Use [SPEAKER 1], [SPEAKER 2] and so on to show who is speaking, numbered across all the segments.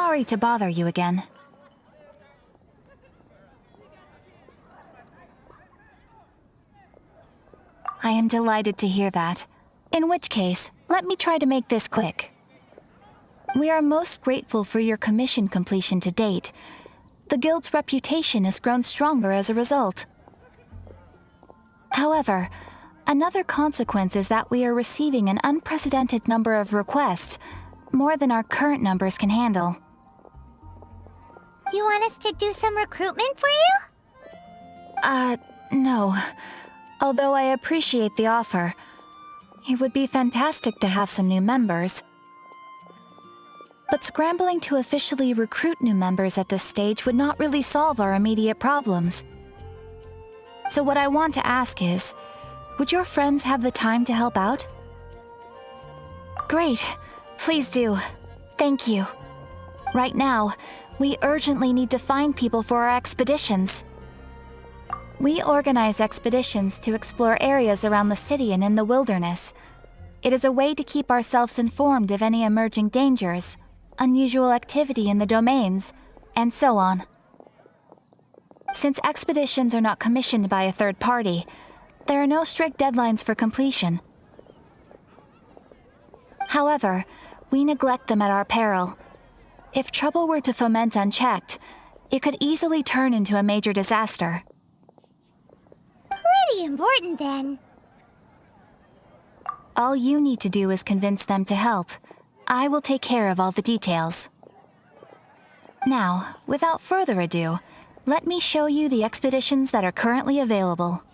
[SPEAKER 1] sorry to bother you again. I am delighted to hear that. In which case, let me try to make this quick. We are most grateful for your commission completion to date. The Guild's reputation has grown stronger as a result. However, another consequence is that we are receiving an unprecedented number of requests, more than our current numbers can handle.
[SPEAKER 2] You want us to do some recruitment for you?
[SPEAKER 1] No. Although I appreciate the offer. It would be fantastic to have some new members. But scrambling to officially recruit new members at this stage would not really solve our immediate problems. So what I want to ask is, would your friends have the time to help out? Great. Please do. Thank you. Right now, we urgently need to find people for our expeditions. We organize expeditions to explore areas around the city and in the wilderness. It is a way to keep ourselves informed of any emerging dangers, unusual activity in the domains, and so on. Since expeditions are not commissioned by a third party, there are no strict deadlines for completion. However, we neglect them at our peril. If trouble were to foment unchecked, it could easily turn into a major disaster.
[SPEAKER 2] Pretty important, then.
[SPEAKER 1] All you need to do is convince them to help. I will take care of all the details. Now, without further ado, let me show you the expeditions that are currently available.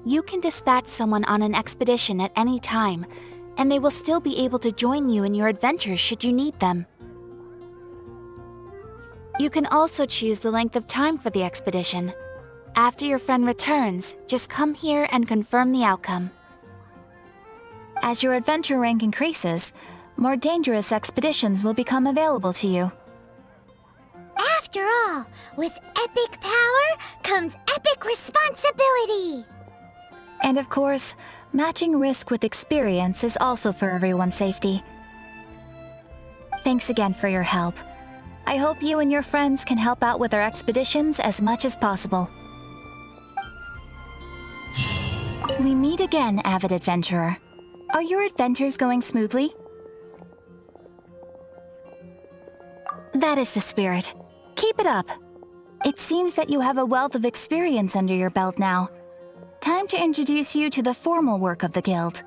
[SPEAKER 1] You can dispatch someone on an expedition at any time, and they will still be able to join you in your adventures should you need them. You can also choose the length of time for the expedition. After your friend returns, just come here and confirm the outcome. As your adventure rank increases, more dangerous expeditions will become available to you.
[SPEAKER 2] After all, with epic power comes epic responsibility!
[SPEAKER 1] And of course, matching risk with experience is also for everyone's safety. Thanks again for your help. I hope you and your friends can help out with our expeditions as much as possible. We meet again, avid adventurer. Are your adventures going smoothly? That is the spirit. Keep it up. It seems that you have a wealth of experience under your belt now. Time to introduce you to the formal work of the Guild.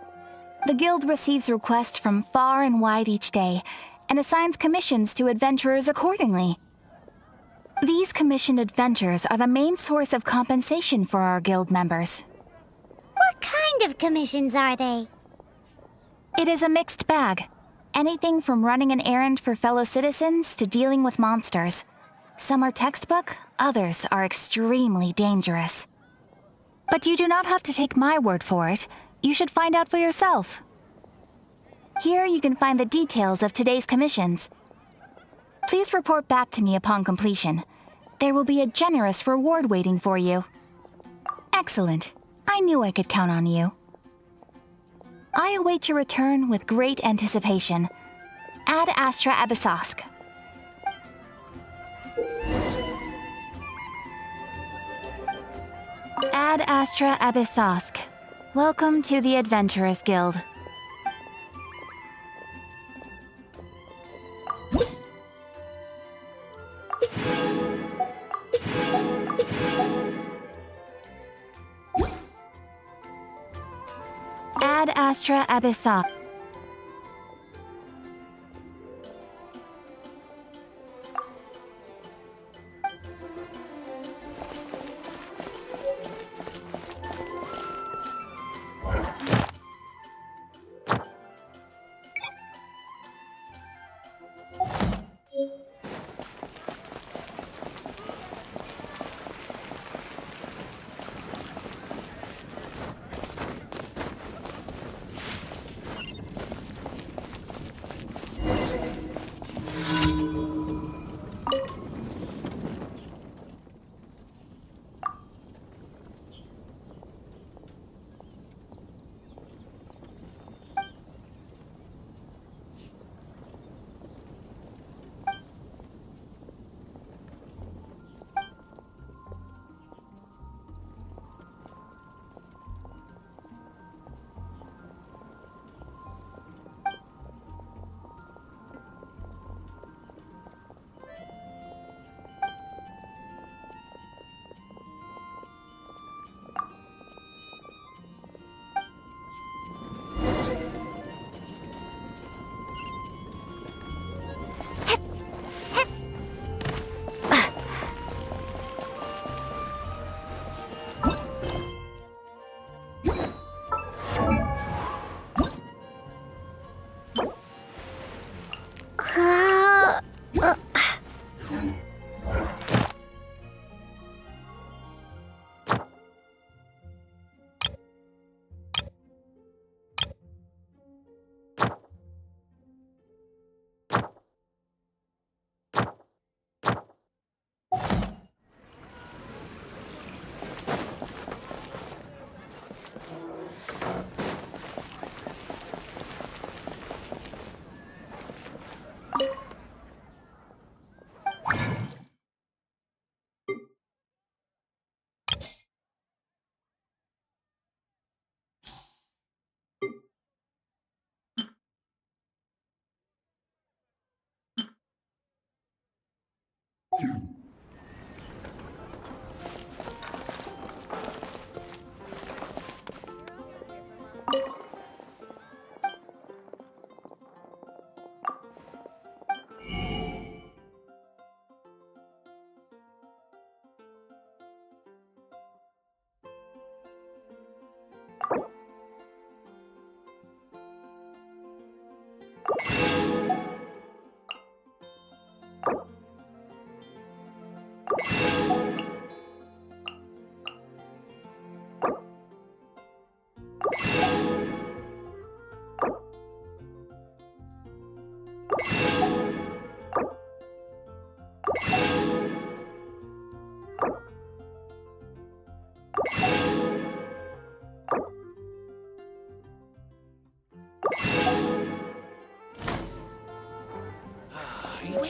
[SPEAKER 1] The Guild receives requests from far and wide each day, and assigns commissions to adventurers accordingly. These commissioned adventures are the main source of compensation for our Guild members.
[SPEAKER 2] What kind of commissions are they?
[SPEAKER 1] It is a mixed bag. Anything from running an errand for fellow citizens to dealing with monsters. Some are textbook, others are extremely dangerous. But you do not have to take my word for it. You should find out for yourself. Here you can find the details of today's commissions. Please report back to me upon completion. There will be a generous reward waiting for you. Excellent. I knew I could count on you. I await your return with great anticipation. Ad Astra Abyssosk. Ad Astra Abyssosk. Welcome to the Adventurers Guild. Ad Astra Abyssosk.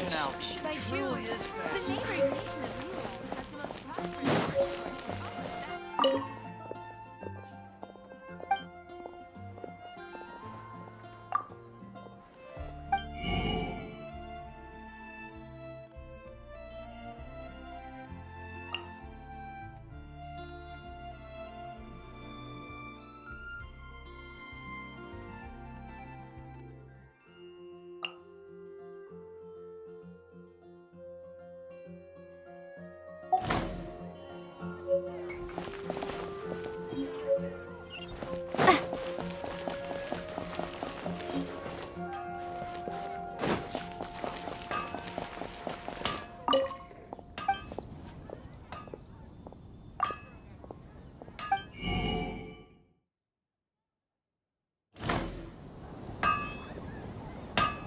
[SPEAKER 3] If I choose, the neighboring nation of Lilo has the most prosperous territory.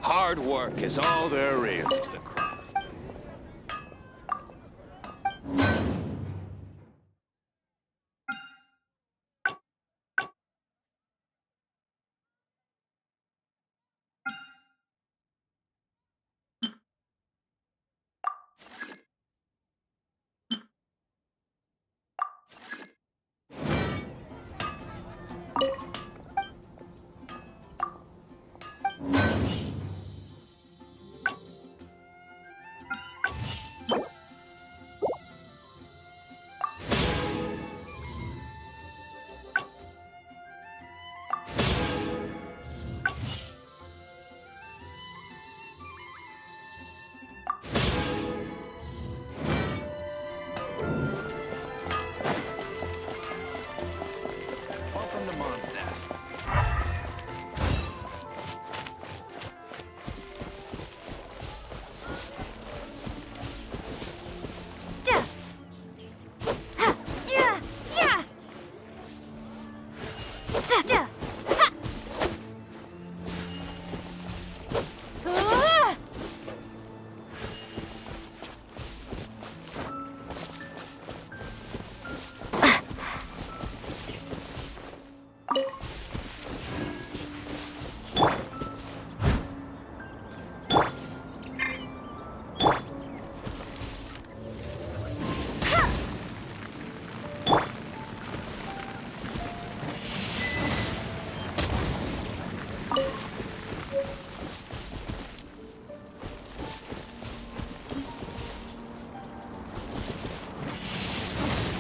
[SPEAKER 4] Hard work is all there is to the craft. Welcome to Mondstadt.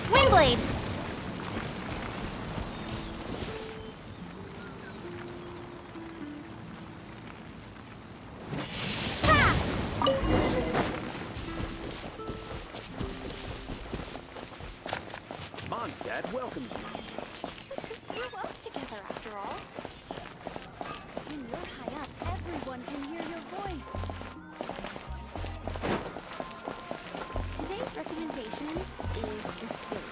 [SPEAKER 2] Windblade!
[SPEAKER 4] Mondstadt welcomes you.
[SPEAKER 3] We grew up together after all. When you're high up, everyone can hear your voice. Today's recommendation is the steak.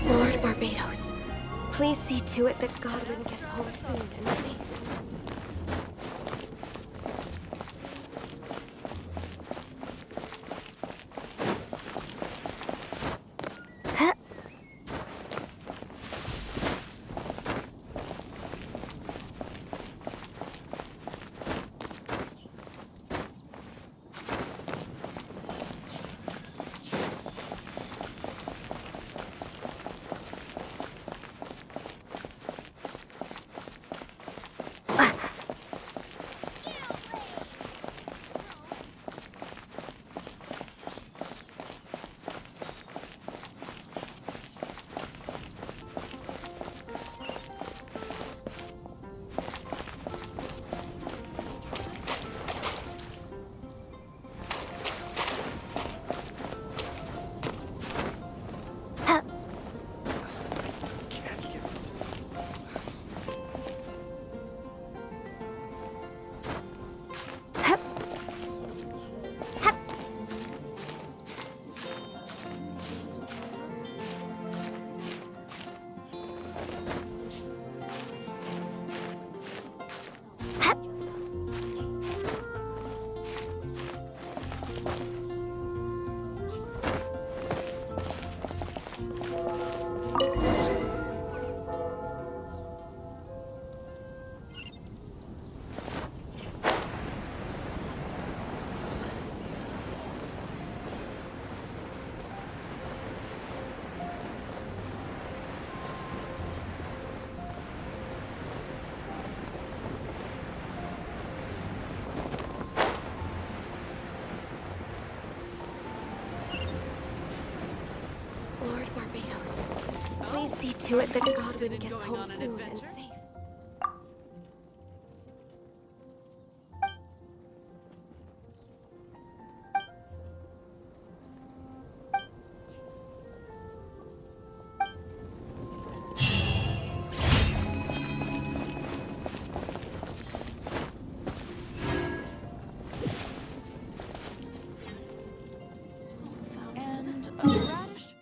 [SPEAKER 5] Lord Barbados, please see to it that Godwin gets home soon and safe. Lord Barbados, please see to it that Godwin gets home soon and safe.
[SPEAKER 3] And a radish.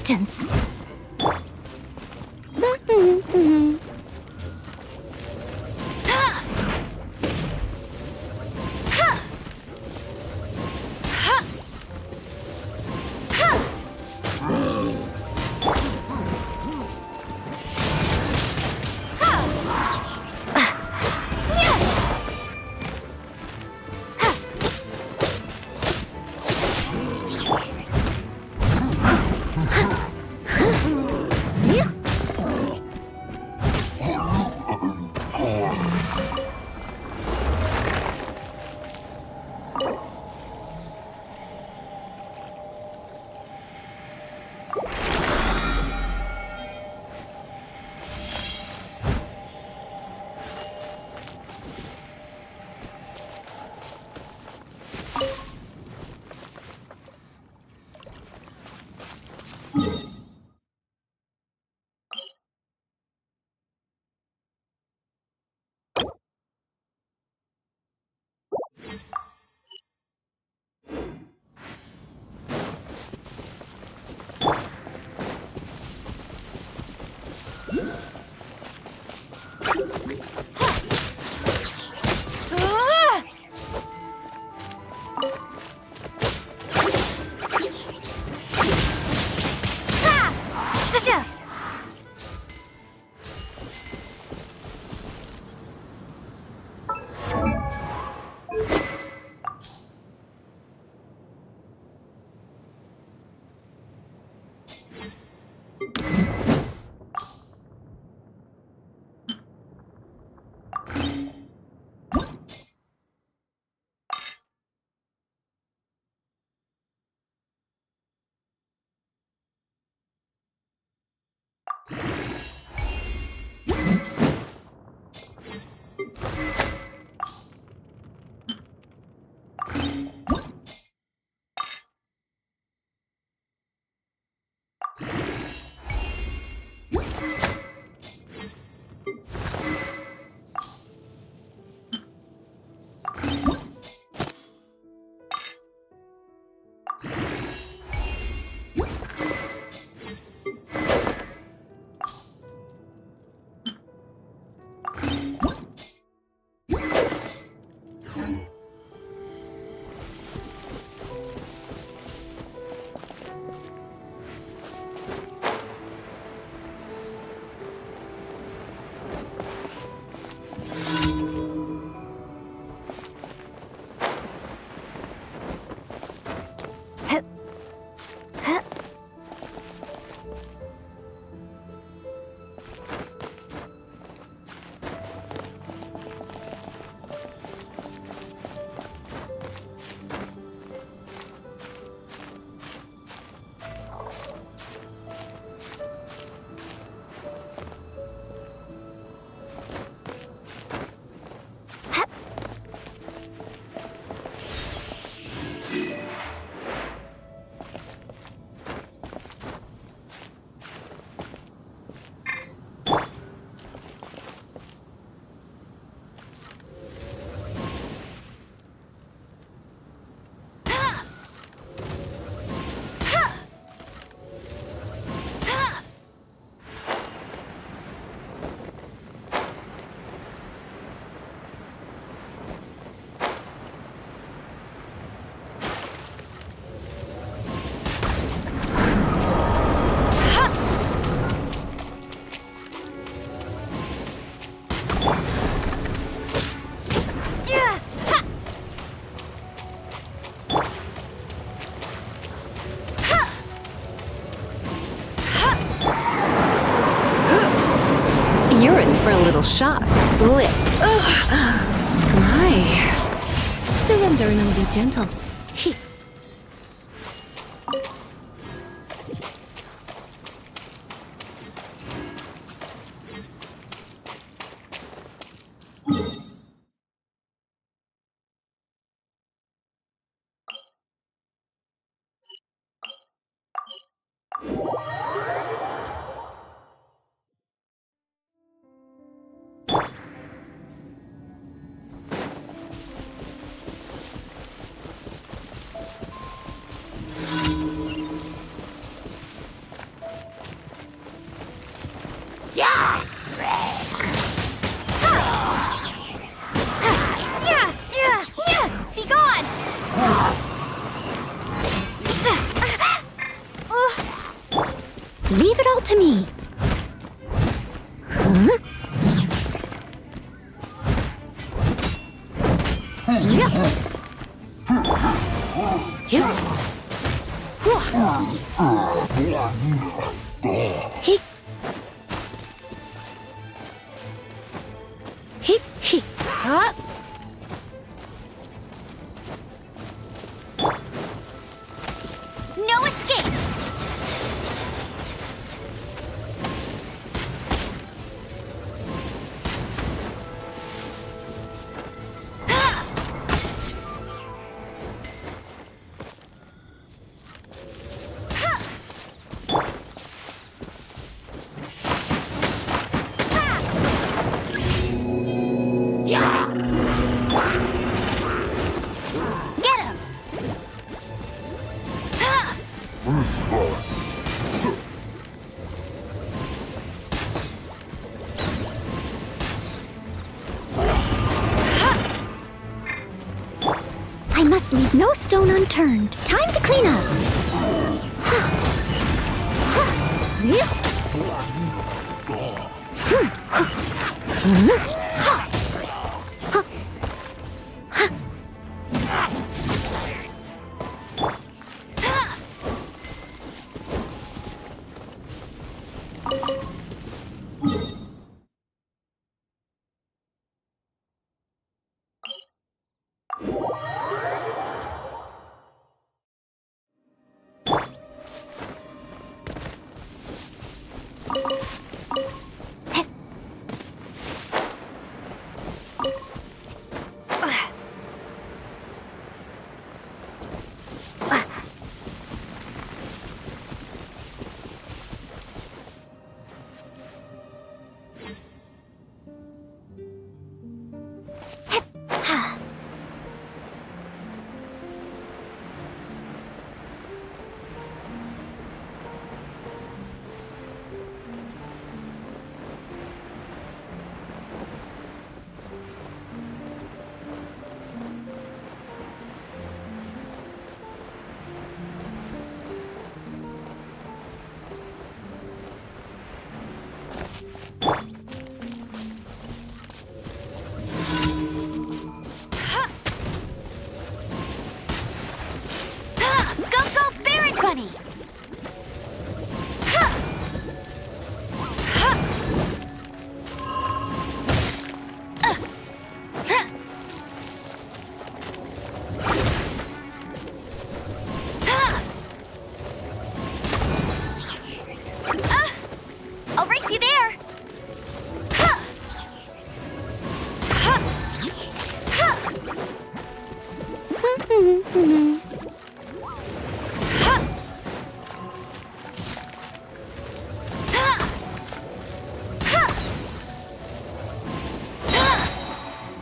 [SPEAKER 1] distance.
[SPEAKER 6] You're in for a little shock. Blitz. Ugh. My. Surrender and be gentle. Leave it all to me. Huh?
[SPEAKER 2] No escape! Get him!
[SPEAKER 6] I must leave no stone unturned. Time to clean up.
[SPEAKER 2] Bunny!
[SPEAKER 1] I'll race you there!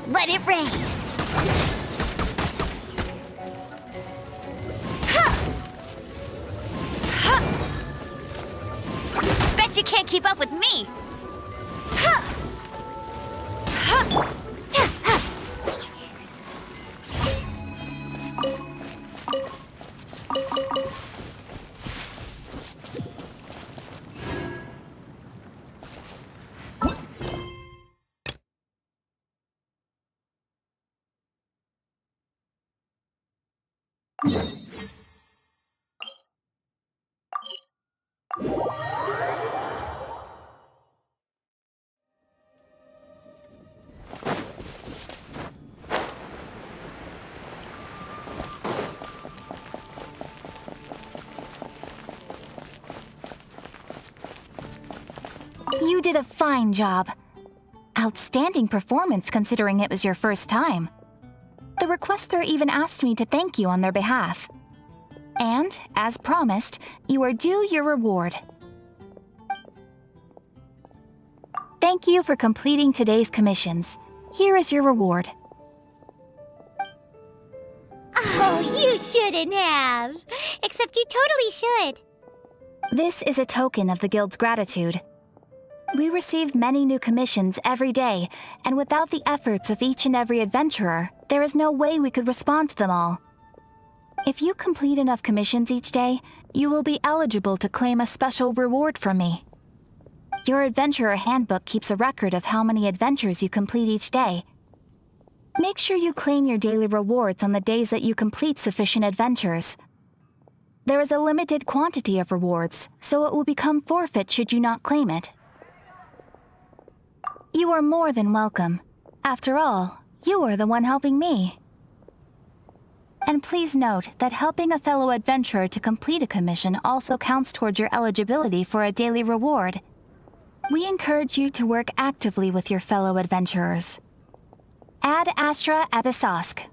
[SPEAKER 2] Let it rain!
[SPEAKER 1] Bet you can't keep up with me! You did a fine job. Outstanding performance considering it was your first time. The requester even asked me to thank you on their behalf. And, as promised, you are due your reward. Thank you for completing today's commissions. Here is your reward.
[SPEAKER 2] Oh, you shouldn't have! Except you totally should.
[SPEAKER 1] This is a token of the Guild's gratitude. We receive many new commissions every day, and without the efforts of each and every adventurer, there is no way we could respond to them all. If you complete enough commissions each day, you will be eligible to claim a special reward from me. Your adventurer handbook keeps a record of how many adventures you complete each day. Make sure you claim your daily rewards on the days that you complete sufficient adventures. There is a limited quantity of rewards, so it will become forfeit should you not claim it. You are more than welcome. After all, you are the one helping me. And please note that helping a fellow adventurer to complete a commission also counts towards your eligibility for a daily reward. We encourage you to work actively with your fellow adventurers. Ad Astra Abyssosk.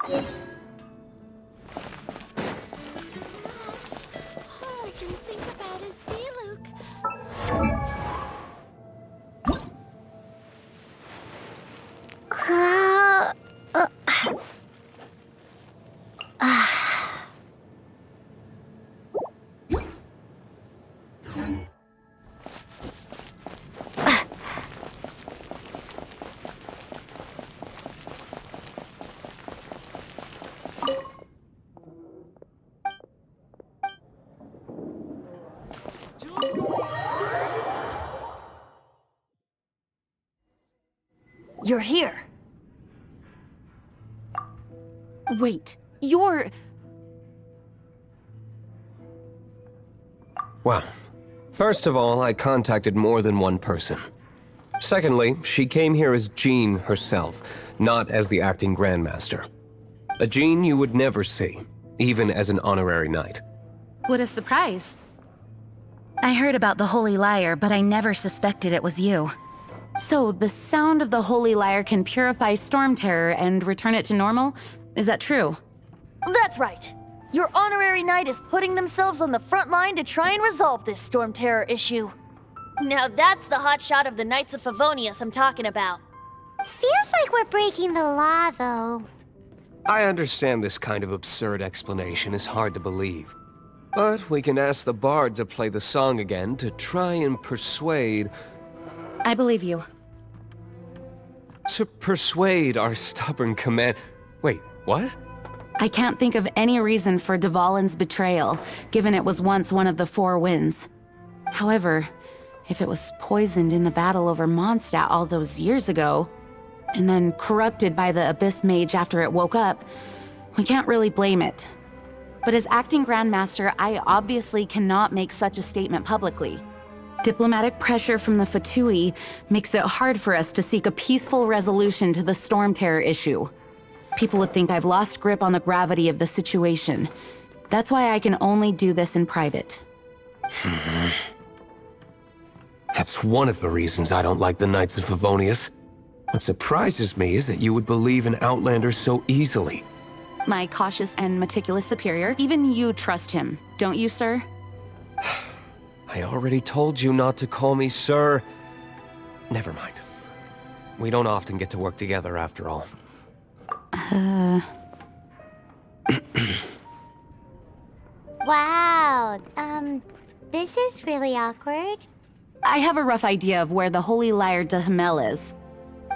[SPEAKER 2] All I can think about is Diluc.
[SPEAKER 7] You're here. Wait, you're...
[SPEAKER 8] Well, first of all, I contacted more than one person. Secondly, she came here as Jean herself, not as the acting Grandmaster. A Jean you would never see, even as an honorary knight.
[SPEAKER 6] What a surprise. I heard about the Holy Lyre, but I never suspected it was you. So, the sound of the Holy Lyre can purify Storm Terror and return it to normal? Is that true?
[SPEAKER 7] That's right. Your honorary knight is putting themselves on the front line to try and resolve this Storm Terror issue. Now that's the hotshot of the Knights of Favonius I'm talking about.
[SPEAKER 2] Feels like we're breaking the law, though.
[SPEAKER 8] I understand this kind of absurd explanation is hard to believe. But we can ask the bard to play the song again to try and persuade...
[SPEAKER 6] I believe you.
[SPEAKER 8] To persuade our stubborn command... Wait, what?
[SPEAKER 6] I can't think of any reason for Dvalin's betrayal, given it was once one of the Four Winds. However, if it was poisoned in the battle over Mondstadt all those years ago, and then corrupted by the Abyss Mage after it woke up, we can't really blame it. But as acting Grandmaster, I obviously cannot make such a statement publicly. Diplomatic pressure from the Fatui makes it hard for us to seek a peaceful resolution to the Storm Terror issue. People would think I've lost grip on the gravity of the situation. That's why I can only do this in private.
[SPEAKER 8] That's one of the reasons I don't like the Knights of Favonius. What surprises me is that you would believe in Outlanders so easily.
[SPEAKER 6] My cautious and meticulous superior, even you trust him, don't you, sir?
[SPEAKER 8] I already told you not to call me sir. Never mind. We don't often get to work together after all.
[SPEAKER 2] Wow, this is really awkward.
[SPEAKER 6] I have a rough idea of where the Holy Lyre de Himmel is.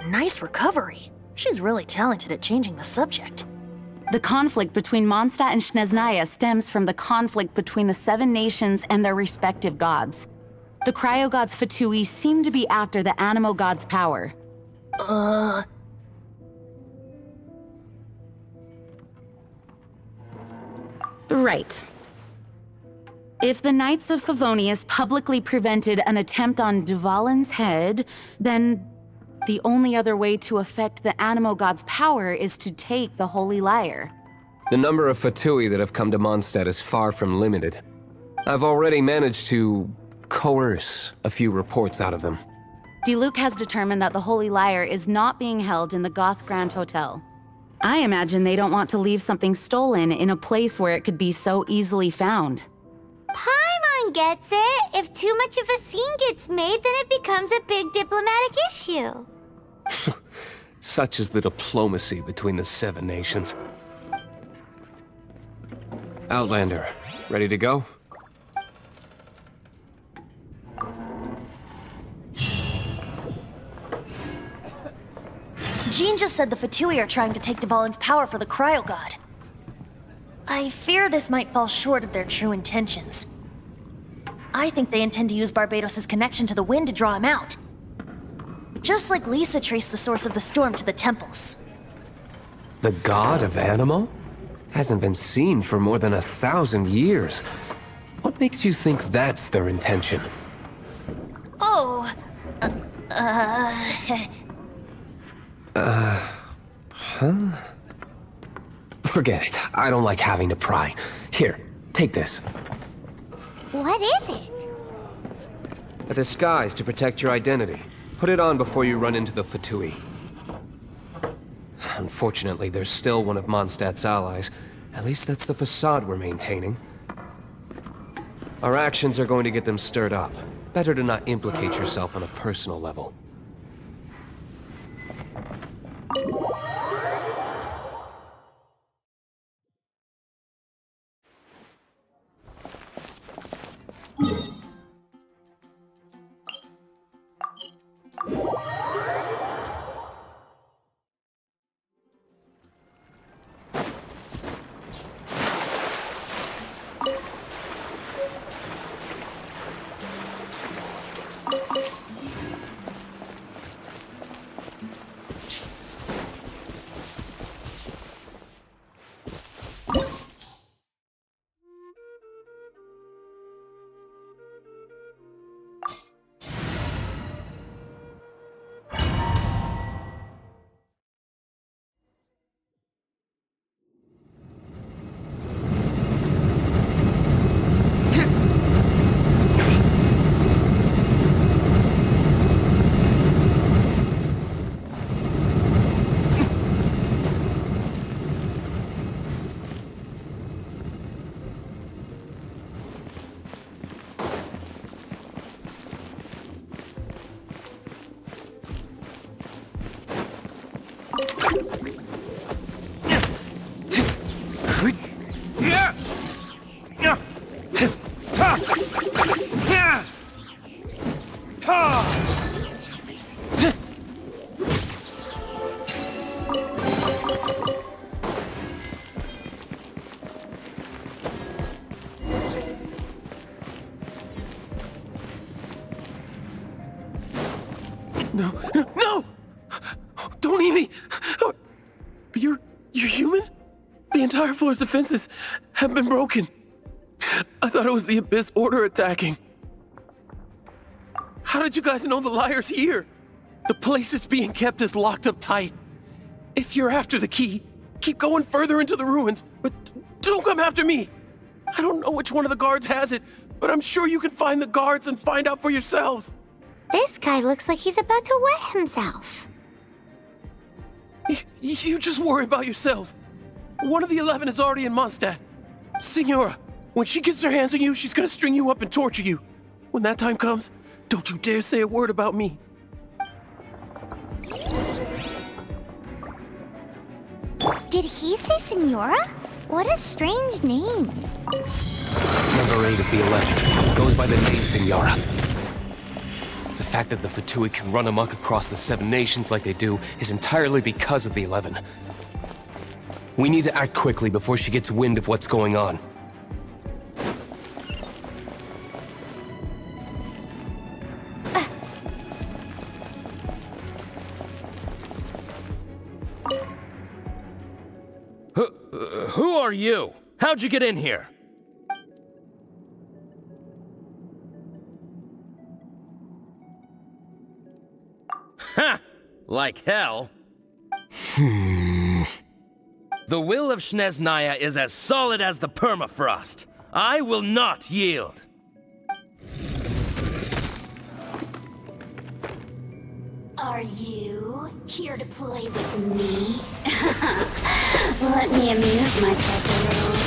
[SPEAKER 7] Nice recovery. She's really talented at changing the subject.
[SPEAKER 6] The conflict between Mondstadt and Snezhnaya stems from the conflict between the Seven Nations and their respective gods. The cryo-gods Fatui seem to be after the Animo god's power. Right. If the Knights of Favonius publicly prevented an attempt on Dvalin's head, then the only other way to affect the Animo god's power is to take the Holy Lyre.
[SPEAKER 8] The number of Fatui that have come to Mondstadt is far from limited. I've already managed to coerce a few reports out of them.
[SPEAKER 6] Diluc has determined that the Holy Lyre is not being held in the Goth Grand Hotel. I imagine they don't want to leave something stolen in a place where it could be so easily found.
[SPEAKER 2] Paimon gets it. If too much of a scene gets made, then it becomes a big diplomatic issue.
[SPEAKER 8] Such is the diplomacy between the Seven Nations. Outlander, ready to go?
[SPEAKER 7] Jean just said the Fatui are trying to take Dvalin's power for the Cryo God. I fear this might fall short of their true intentions. I think they intend to use Barbados' connection to the wind to draw him out. Just like Lisa traced the source of the storm to the temples.
[SPEAKER 8] The god of Animo? Hasn't been seen for more than 1,000 years. What makes you think that's their intention?
[SPEAKER 7] Oh,
[SPEAKER 8] Forget it. I don't like having to pry. Here, take this.
[SPEAKER 2] What is it?
[SPEAKER 8] A disguise to protect your identity. Put it on before you run into the Fatui. Unfortunately, there's still one of Mondstadt's allies. At least that's the facade we're maintaining. Our actions are going to get them stirred up. Better to not implicate yourself on a personal level. No, no, no! Don't eat me! You're human? The entire floor's defenses have been broken. I thought it was the Abyss Order attacking. How did you guys know the liar's here? The place it's being kept is locked up tight. If you're after the key, keep going further into the ruins, but don't come after me. I don't know which one of the guards has it, but I'm sure you can find the guards and find out for yourselves.
[SPEAKER 2] This guy looks like he's about to wet himself.
[SPEAKER 9] You just worry about yourselves. One of the 11 is already in Mondstadt. Signora, when she gets her hands on you, she's gonna string you up and torture you. When that time comes, don't you dare say a word about me.
[SPEAKER 2] Did he say Senora? What a strange name.
[SPEAKER 8] Number 8 of the 11 goes by the name Signora. The fact that the Fatui can run amok across the Seven Nations like they do is entirely because of the 11. We need to act quickly before she gets wind of what's going on.
[SPEAKER 10] Who are you? How'd you get in here? Ha! Like hell. The will of Snezhnaya is as solid as the permafrost. I will not yield.
[SPEAKER 11] Are you here to play with me? Let me amuse myself a little.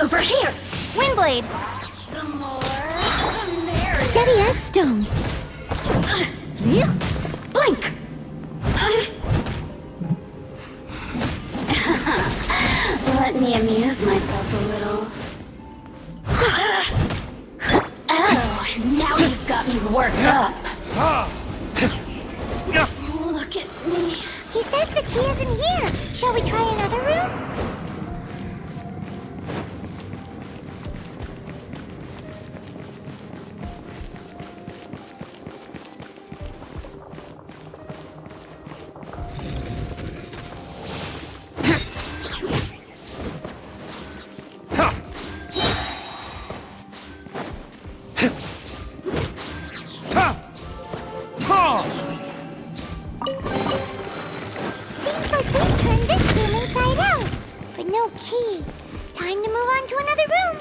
[SPEAKER 11] Over here!
[SPEAKER 2] Windblade!
[SPEAKER 11] stone. Blink! Let me amuse myself a little. Oh, now you've got me worked up. Look at me.
[SPEAKER 2] He says the key isn't here. Shall we try another room? Seems like we turned this room inside out, but no key. Time to move on to another room.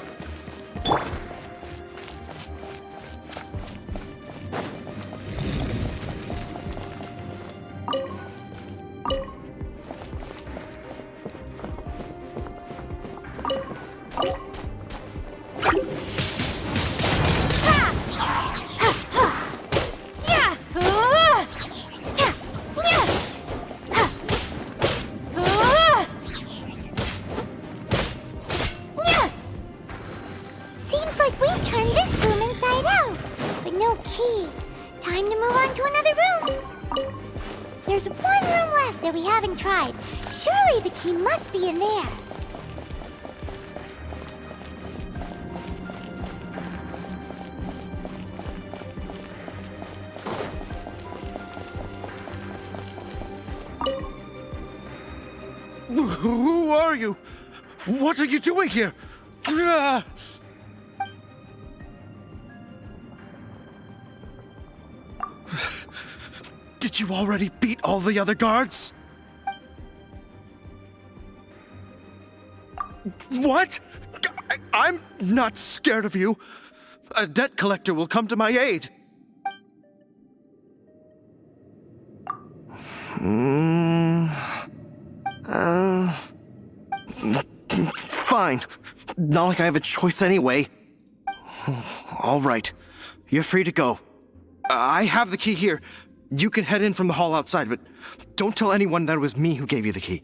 [SPEAKER 2] Seems like we've turned this room inside out, but no key. Time to move on to another room. There's one room left that we haven't tried. Surely the key must be in there.
[SPEAKER 9] Who are you? What are you doing here? Did you already beat all the other guards? What? I'm not scared of you. A debt collector will come to my aid. Fine. Not like I have a choice anyway. All right. You're free to go. I have the key here. You can head in from the hall outside, but don't tell anyone that it was me who gave you the key.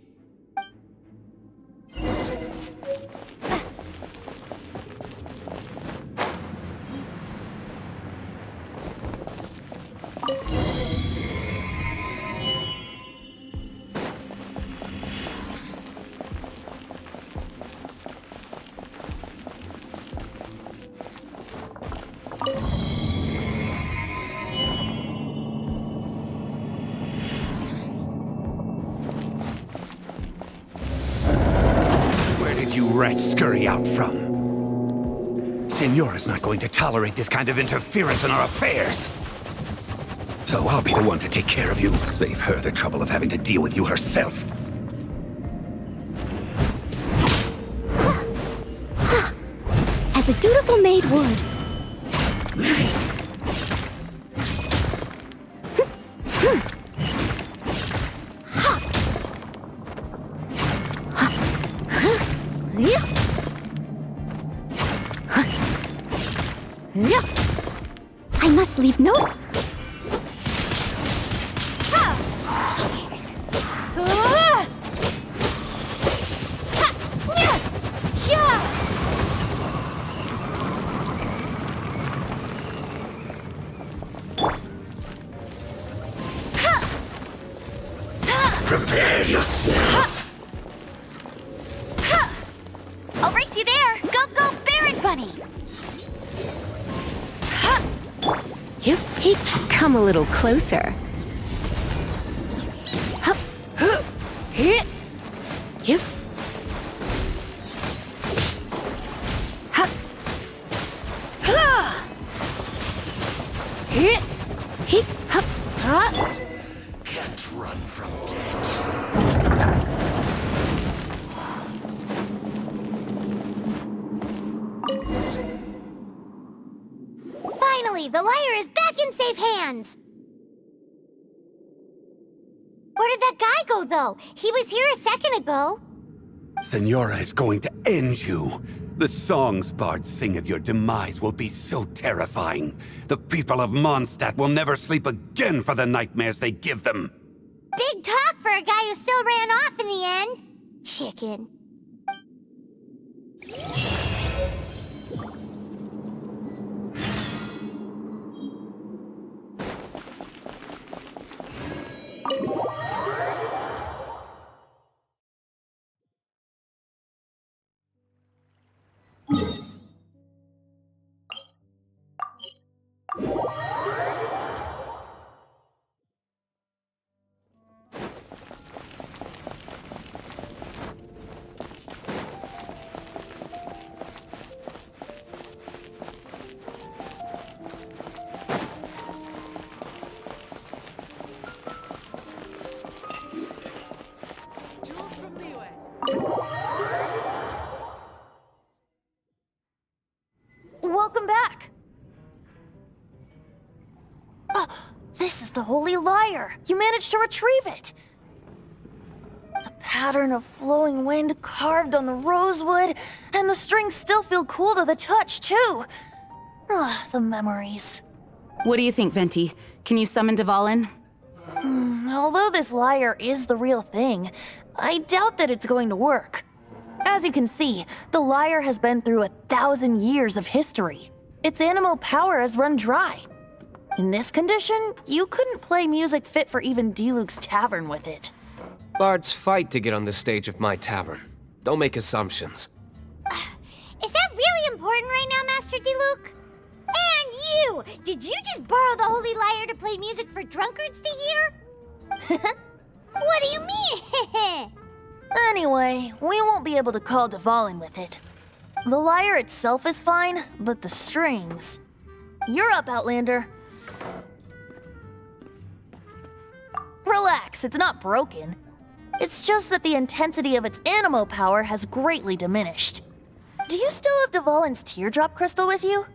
[SPEAKER 4] Where did you rats scurry out from? Senora's not going to tolerate this kind of interference in our affairs. So I'll be the one to take care of you. Save her the trouble of having to deal with you herself.
[SPEAKER 2] As a dutiful maid would. I must leave no...
[SPEAKER 4] Prepare yourself.
[SPEAKER 1] I'll race you there! Go, go, Baron Bunny!
[SPEAKER 12] He come a little closer.
[SPEAKER 4] Can't run from death.
[SPEAKER 2] Finally, the liar is back in safe hands. Where did that guy go, though? He was here a second ago.
[SPEAKER 4] Senora is going to end you. The songs bards sing of your demise will be so terrifying. The people of Mondstadt will never sleep again for the nightmares they give them.
[SPEAKER 2] Big talk for a guy who still ran off in the end. Chicken.
[SPEAKER 3] Jules from Leeway.
[SPEAKER 7] Welcome back! Oh, this is the Holy Lyre! You managed to retrieve it! The pattern of flowing wind carved on the rosewood, and the strings still feel cool to the touch, too! Ah, the memories.
[SPEAKER 6] What do you think, Venti? Can you summon Dvalin?
[SPEAKER 7] Although this lyre is the real thing, I doubt that it's going to work. As you can see, the lyre has been through 1,000 years of history. Its animal power has run dry. In this condition, you couldn't play music fit for even Diluc's tavern with it.
[SPEAKER 8] Bards fight to get on the stage of my tavern. Don't make assumptions.
[SPEAKER 2] Is that really important right now, Master Diluc? And you! Did you just borrow the Holy Lyre to play music for drunkards to hear? What do you mean?
[SPEAKER 7] Anyway, we won't be able to call Dvalin with it. The lyre itself is fine, but the strings... You're up, Outlander. Relax, it's not broken. It's just that the intensity of its animo power has greatly diminished. Do you still have Dvalin's teardrop crystal with you?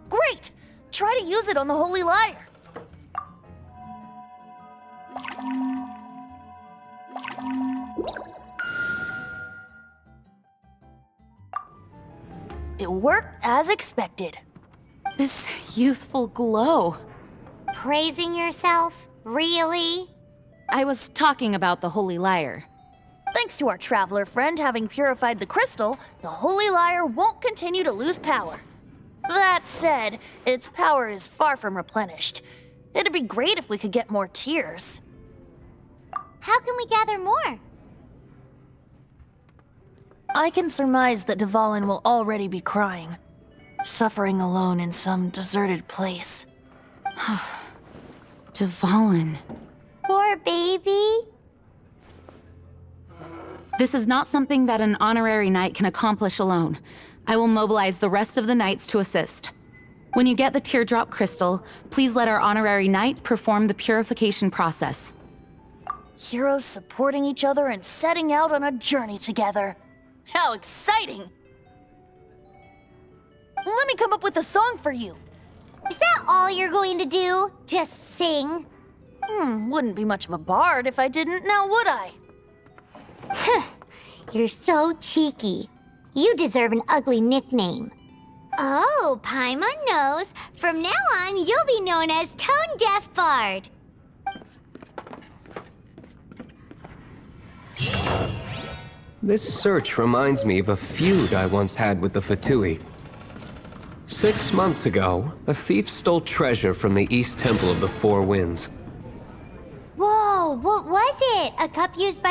[SPEAKER 7] Great! Try to use it on the Holy Lyre. It worked as expected.
[SPEAKER 6] This youthful glow.
[SPEAKER 2] Praising yourself? Really?
[SPEAKER 6] I was talking about the Holy Lyre.
[SPEAKER 7] Thanks to our traveler friend having purified the crystal, the Holy Lyre won't continue to lose power. That said, its power is far from replenished. It'd be great if we could get more tears.
[SPEAKER 2] How can we gather more?
[SPEAKER 7] I can surmise that Dvalin will already be crying, suffering alone in some deserted place.
[SPEAKER 6] Dvalin.
[SPEAKER 2] Poor baby.
[SPEAKER 6] This is not something that an honorary knight can accomplish alone. I will mobilize the rest of the knights to assist. When you get the teardrop crystal, please let our honorary knight perform the purification process.
[SPEAKER 7] Heroes supporting each other and setting out on a journey together. How exciting! Let me come up with a song for you.
[SPEAKER 2] Is that all you're going to do? Just sing?
[SPEAKER 7] Wouldn't be much of a bard if I didn't, now would I?
[SPEAKER 2] You're so cheeky. You deserve an ugly nickname. Oh, Paimon knows. From now on, you'll be known as Tone Deaf Bard.
[SPEAKER 8] This search reminds me of a feud I once had with the Fatui. 6 months ago, a thief stole treasure from the East Temple of the Four Winds.
[SPEAKER 2] Whoa, what was it? A cup used by